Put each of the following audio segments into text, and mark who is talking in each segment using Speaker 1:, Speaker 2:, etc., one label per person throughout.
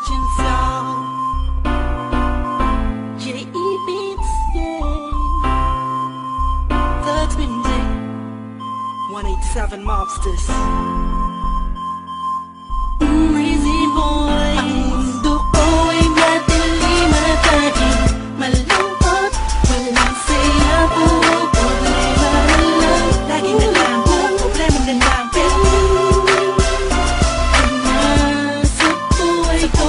Speaker 1: legends, y'all. J.E. Beats, yeah. Thugs Music, 187 Mobsters. Crazy boy. Ang mundo ko ay madilim at taging malungkot. Walang saya, puro problema na lang. Lagi na lang, puro problema na lang. Pero nasa buhay ko,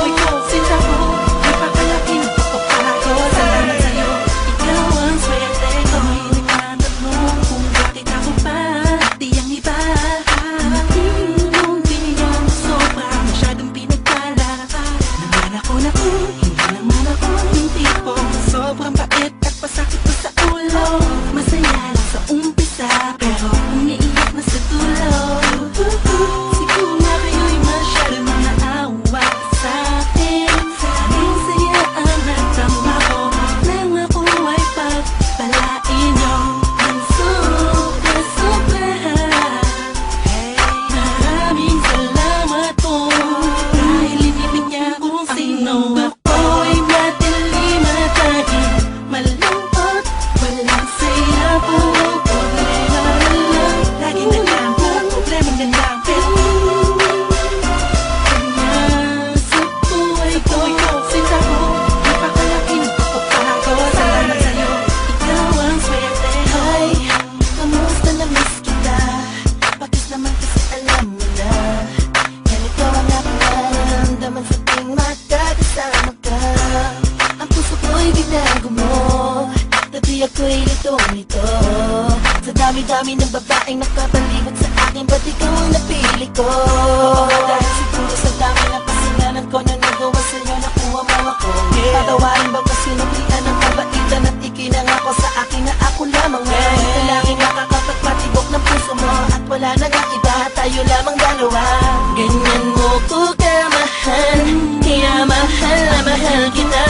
Speaker 1: sinta ko, ipakalaki ng pagpapago. Salamat sa'yo, ikaw ang swerte ko. Hindi nagtatanong kung bakit ako pa, di ang iba. Yung binigyan mo sobra, masyadong pinagpala. Naman ako na ko, hindi naman ako yung tipo sobrang bait at pasakit ko sa ulo. Masaya lang sa umpisa, pero umiiyak na sa dulo. Siguro na kayo'y masyadong mga awa sa akin. Sana'y saya ang natama ko nang ako ay pagpalain niyo ng sobra-sobra. Maraming salamat po dahil inibig niya kung sino ako. Ay madilim at taging malungkot. Walang saya, puro problema na lang. Lagi na lang, puro problema na lang. Pero nasa buhay ko, sinta ko, ipakalaki ng pagpapago. Salamat sa'yo, ikaw ang swerte. Ay, kamusta na miss kita? Bakit naman kasi alam mo na ganito ang aking nararamdaman sa tuwing magkakasama ka. Ang puso ko'y ginagumo, dati ako'y litong-lito sa dami-dami ng babaeng nakapalibot sa akin. Ba't ikaw ang napili ko? Dahil siguro sa dami ng kasalanan ko na nagawa sa'yo, nakuha mo ako. Patawarin ba kasinuklian ng kabaitan at ikinangako sa akin na ako lamang ang lalaki makakapagpatibok ng puso mo at wala na nga iba, tayo lamang dalawa. Ganyan mo ko kamahal, kaya mahal na mahal kita.